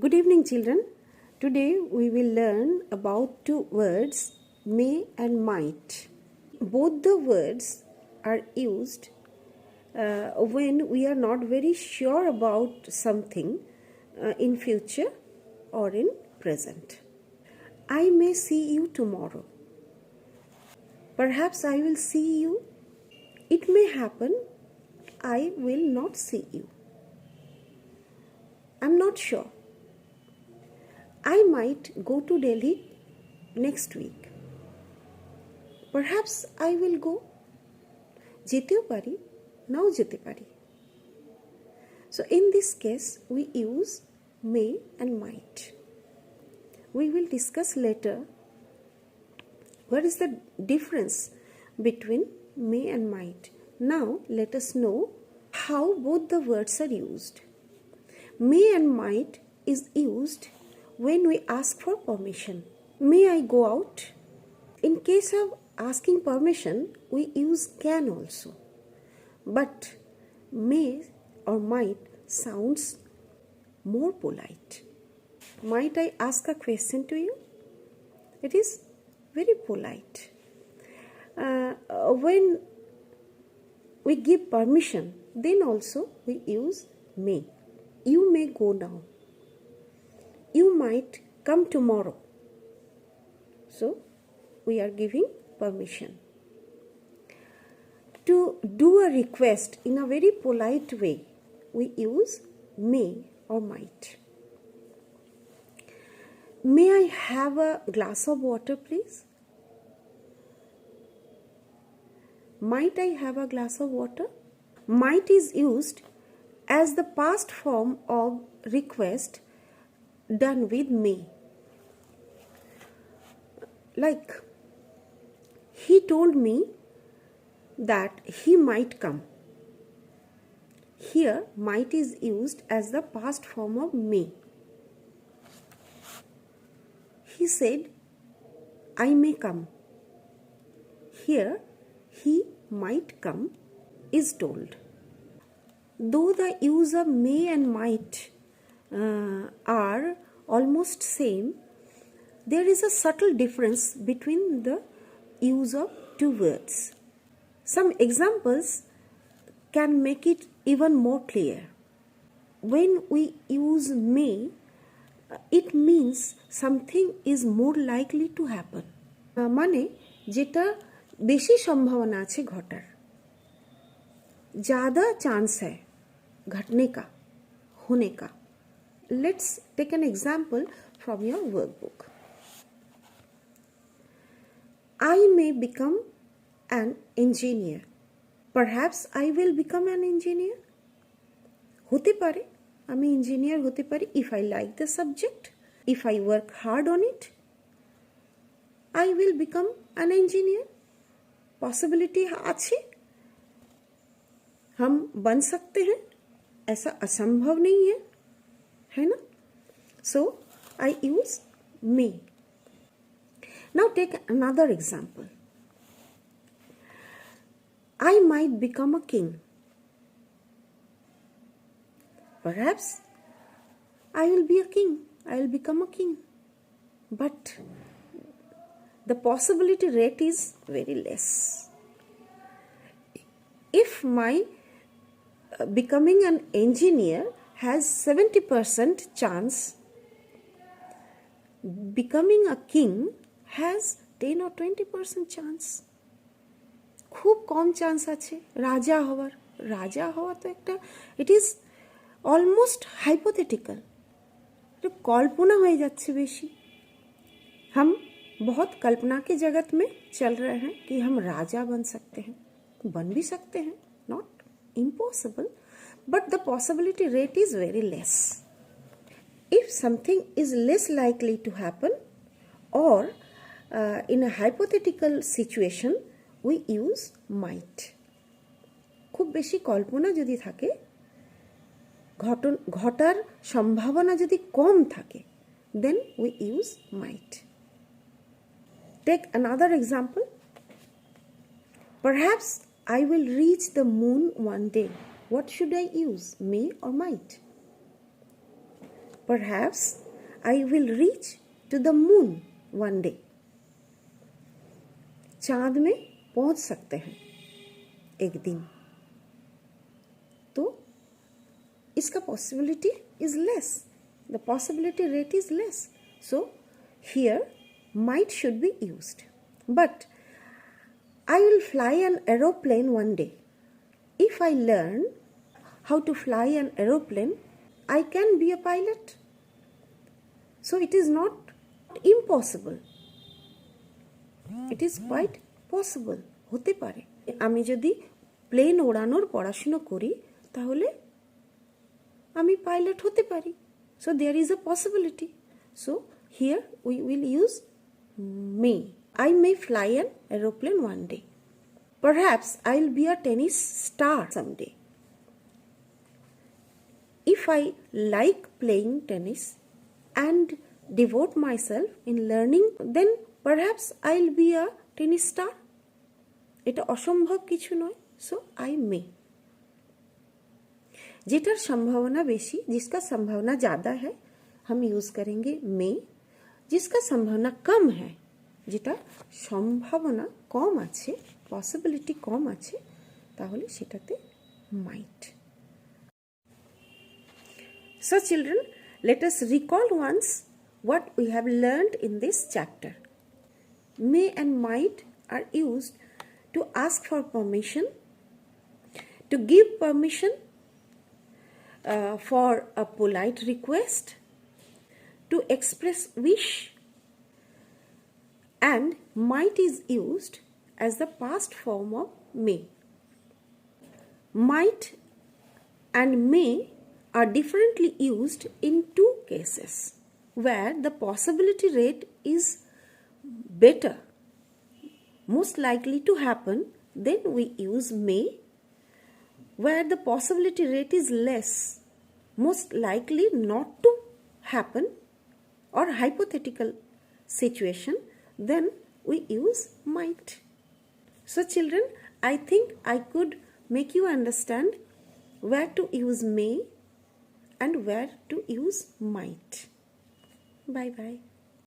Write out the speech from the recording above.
Good evening, children. Today we will learn about two words, may and might. Both the words are used when we are not very sure about something in future or in present. I may see you tomorrow. Perhaps I will see you. It may happen I will not see you. I'm not sure. I might go to Delhi next week. Perhaps I will go. যেতেও পারি, নাও যেতে পারি. So in this case, we use may and might. We will discuss later what is the difference between may and might. Now let us know how both the words are used. May and might is used when we ask for permission. May I go out? In case of asking permission, we use can also. But may or might sounds more polite. Might I ask a question to you? It is very polite. When we give permission, then also we use may. You may go now. You might come tomorrow. So, we are giving permission. To do a request in a very polite way, we use may or might. May I have a glass of water, please? Might I have a glass of water? Might is used as the past form of request done with may. Like, he told me that he might come. Here, might is used as the past form of may. He said, I may come. Here, he might come is told. Though the use of may and might are almost same, there is a subtle difference between the use of two words. Some examples can make it even more clear. When we use may, it means something is more likely to happen. মানে যেটা বেশি সম্ভাবনা আছে ঘটার, ज़्यादा chance है घटने का, होने का. Let's take an example from your workbook. I may become an engineer. Perhaps I will become an engineer. होते पारे আমি ইঞ্জিনিয়ার হতে পারি if I like the subject, if I work hard on it. I will become an engineer. Possibility আছে, हम बन सकते हैं, ऐसा असंभव नहीं है ना? So I use may. Now take another example. I might become a king. Perhaps I will be a king. I will become a king. But the possibility rate is very less. If my becoming an engineer has 70% chance, becoming a king has 10 or 20% chance. খুব কম chance আছে রাজা হওয়া তো একটা it is almost hypothetical, এটা কল্পনা হয়ে যাচ্ছে বেশি. हम बहुत कल्पना के जगत में चल रहे हैं कि हम राजा बन सकते हैं, बन भी सकते हैं, not impossible, but the possibility rate is very less. If something is less likely to happen or in a hypothetical situation, we use might. খুব বেশি কল্পনা যদি থাকে, ঘটার সম্ভাবনা যদি কম থাকে, then we use might. Take another example. Perhaps I will reach the moon one day. What should I use, may or might? Perhaps I will reach to the moon one day. चांद में पहुंच सकते हैं एक दिन. तो इसका possibility is less. The possibility rate is less. So here might should be used. But I will fly an aeroplane one day. If I learn how to fly an aeroplane, I can be a pilot. So it is not impossible. It is quite possible. হতে পারে আমি যদি plane ওড়ানোর পড়াশোনা করি তাহলে আমি pilot হতে পারি. So there is a possibility. So here we will use may. I may fly an aeroplane one day. Perhaps I'll be a tennis star someday. If I like playing tennis and devote myself in learning, then perhaps I'll be a tennis star. এটা অসম্ভব কিছু নয়. So I may. যেটার संभावना बेसी, जिसका संभावना ज़्यादा है, हम यूज़ करेंगे may. जिसका संभावना कम है, যেটা সম্ভাবনা কম আছে, পসিবিলিটি কম আছে, তাহলে সেটাতে might. So children, let us recall once what we have learned in this chapter. May and might are used to ask for permission, to give permission for a polite request, to express wish, and might is used as the past form of may. Might and may are differently used in two cases where the possibility rate is better, most likely to happen, then we use may. Where the possibility rate is less, most likely not to happen, or hypothetical situation, then we use might. So children, I think I could make you understand where to use may and where to use might. Bye bye.